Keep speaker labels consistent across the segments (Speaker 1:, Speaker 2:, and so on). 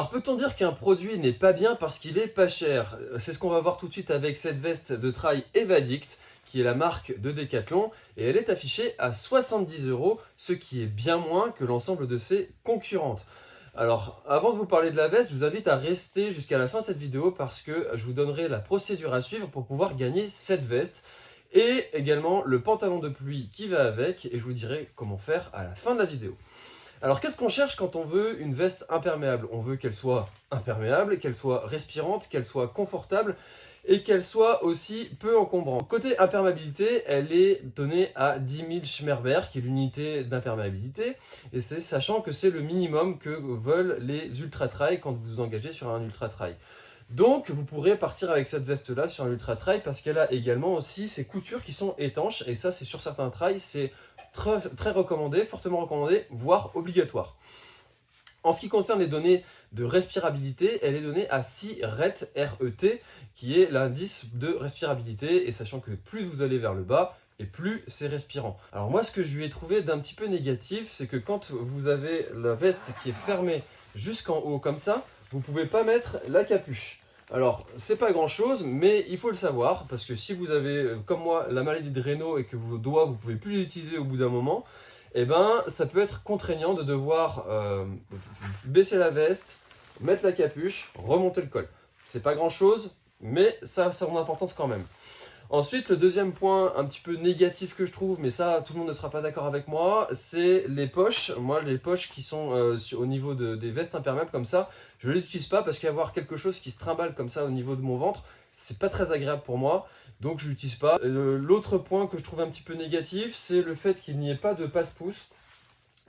Speaker 1: Alors peut-on dire qu'un produit n'est pas bien parce qu'il est pas cher? C'est ce qu'on va voir tout de suite avec cette veste de trail Evadict, qui est la marque de Decathlon, et elle est affichée à 70 €, ce qui est bien moins que l'ensemble de ses concurrentes. Alors, avant de vous parler de la veste, je vous invite à rester jusqu'à la fin de cette vidéo parce que je vous donnerai la procédure à suivre pour pouvoir gagner cette veste et également le pantalon de pluie qui va avec, et je vous dirai comment faire à la fin de la vidéo. Alors, qu'est-ce qu'on cherche quand on veut une veste imperméable? On veut qu'elle soit imperméable, qu'elle soit respirante, qu'elle soit confortable et qu'elle soit aussi peu encombrante. Côté imperméabilité, elle est donnée à 10 000 Schmerber, qui est l'unité d'imperméabilité, et c'est sachant que c'est le minimum que veulent les ultra-trail quand vous vous engagez sur un ultra-trail. Donc, vous pourrez partir avec cette veste-là sur un ultra-trail parce qu'elle a également aussi ses coutures qui sont étanches, et ça, c'est sur certains trails, c'est très recommandé, fortement recommandé, voire obligatoire. En ce qui concerne les données de respirabilité, elle est donnée à 6 RET, R-E-T, qui est l'indice de respirabilité, et sachant que plus vous allez vers le bas, et plus c'est respirant. Alors moi, ce que je lui ai trouvé d'un petit peu négatif, c'est que quand vous avez la veste qui est fermée jusqu'en haut comme ça, vous ne pouvez pas mettre la capuche. Alors, c'est pas grand chose, mais il faut le savoir, parce que si vous avez, comme moi, la maladie de Raynaud et que vos doigts, vous pouvez plus les utiliser au bout d'un moment, eh ben, ça peut être contraignant de devoir baisser la veste, mettre la capuche, remonter le col. C'est pas grand chose, mais ça a son importance quand même. Ensuite, le deuxième point un petit peu négatif que je trouve, mais ça, tout le monde ne sera pas d'accord avec moi, c'est les poches. Moi, les poches qui sont au niveau des vestes imperméables comme ça, je ne les utilise pas parce qu'avoir quelque chose qui se trimballe comme ça au niveau de mon ventre, c'est pas très agréable pour moi, donc je l'utilise pas. L'autre point que je trouve un petit peu négatif, c'est le fait qu'il n'y ait pas de passe-pouce.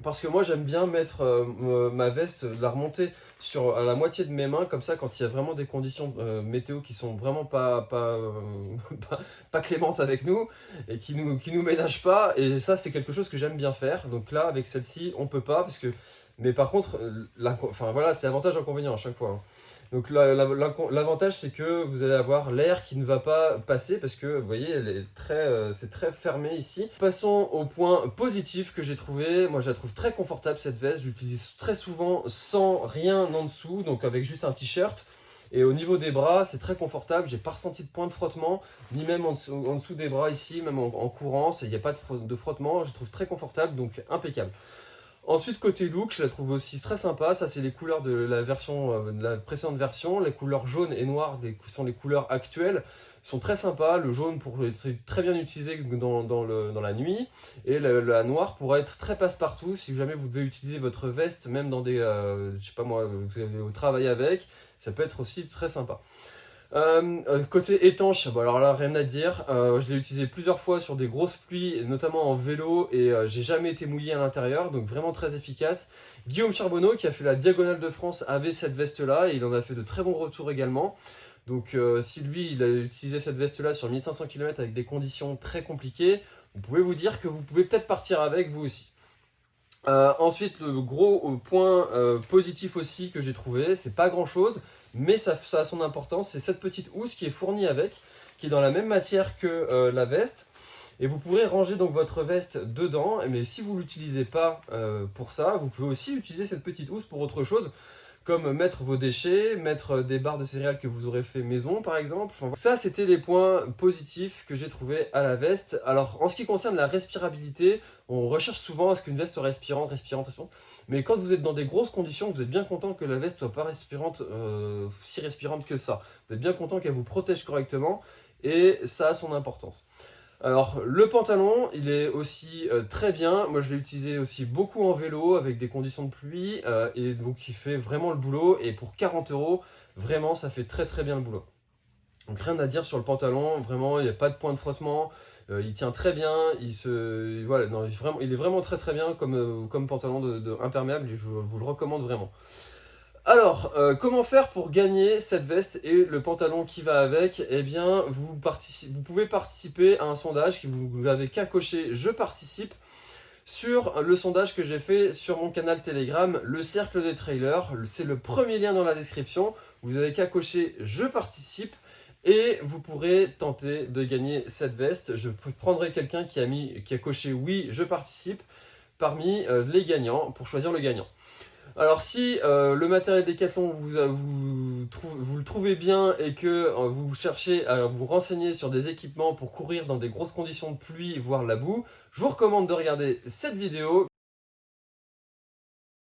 Speaker 1: Parce que moi j'aime bien mettre ma veste, la remonter à la moitié de mes mains, comme ça quand il y a vraiment des conditions météo qui sont vraiment pas clémentes avec nous et qui nous ménagent pas, et ça c'est quelque chose que j'aime bien faire. Donc là avec celle-ci on peut pas parce que, mais par contre enfin voilà, c'est avantage inconvénient à chaque fois, hein. Donc l'avantage c'est que vous allez avoir l'air qui ne va pas passer parce que vous voyez, c'est très fermé ici. Passons au point positif que j'ai trouvé. Moi je la trouve très confortable cette veste, j'utilise très souvent sans rien en dessous, donc avec juste un t-shirt. Et au niveau des bras, c'est très confortable, j'ai pas ressenti de point de frottement, ni même en dessous des bras ici, même en courant, il n'y a pas de frottement, je la trouve très confortable, donc impeccable. Ensuite, côté look, je la trouve aussi très sympa. Ça, c'est les couleurs de de la précédente version. Les couleurs jaune et noir sont les couleurs actuelles. Sont très sympas. Le jaune pour être très bien utilisé dans la nuit. Et la noire pourra être très passe-partout si jamais vous devez utiliser votre veste, même dans des, je sais pas moi, vous allez travailler avec. Ça peut être aussi très sympa. Côté étanche, bon alors là rien à dire, je l'ai utilisé plusieurs fois sur des grosses pluies, notamment en vélo, et j'ai jamais été mouillé à l'intérieur, donc vraiment très efficace. Guillaume Charbonneau, qui a fait la Diagonale de France, avait cette veste là, et il en a fait de très bons retours également. Donc si lui il a utilisé cette veste là sur 1500 km avec des conditions très compliquées, vous pouvez vous dire que vous pouvez peut-être partir avec vous aussi. Ensuite, le gros point positif aussi que j'ai trouvé, c'est pas grand chose, mais ça a son importance, c'est cette petite housse qui est fournie avec, qui est dans la même matière que la veste, et vous pourrez ranger donc votre veste dedans, mais si vous ne l'utilisez pas pour ça, vous pouvez aussi utiliser cette petite housse pour autre chose, comme mettre vos déchets, mettre des barres de céréales que vous aurez fait maison par exemple. Enfin, ça c'était les points positifs que j'ai trouvé à la veste. Alors en ce qui concerne la respirabilité, on recherche souvent à ce qu'une veste soit respirante, mais quand vous êtes dans des grosses conditions, vous êtes bien content que la veste soit pas respirante, si respirante que ça. Vous êtes bien content qu'elle vous protège correctement, et ça a son importance. Alors le pantalon, il est aussi très bien. Moi je l'ai utilisé aussi beaucoup en vélo avec des conditions de pluie, et donc il fait vraiment le boulot, et pour 40 €, vraiment ça fait très bien le boulot. Donc rien à dire sur le pantalon, vraiment il n'y a pas de point de frottement, il tient très bien, voilà, non, il est vraiment très bien comme pantalon imperméable, et je vous le recommande vraiment. Alors, comment faire pour gagner cette veste et le pantalon qui va avec? Eh bien, vous pouvez participer à un sondage qui vous n'avez qu'à cocher « Je participe » sur le sondage que j'ai fait sur mon canal Telegram, le Cercle des Trailers. C'est le premier lien dans la description. Vous n'avez qu'à cocher « Je participe » et vous pourrez tenter de gagner cette veste. Je prendrai quelqu'un qui a coché « Oui, je participe » parmi les gagnants pour choisir le gagnant. Alors si le matériel Decathlon vous le trouvez bien et que vous cherchez à vous renseigner sur des équipements pour courir dans des grosses conditions de pluie, voire la boue, je vous recommande de regarder cette vidéo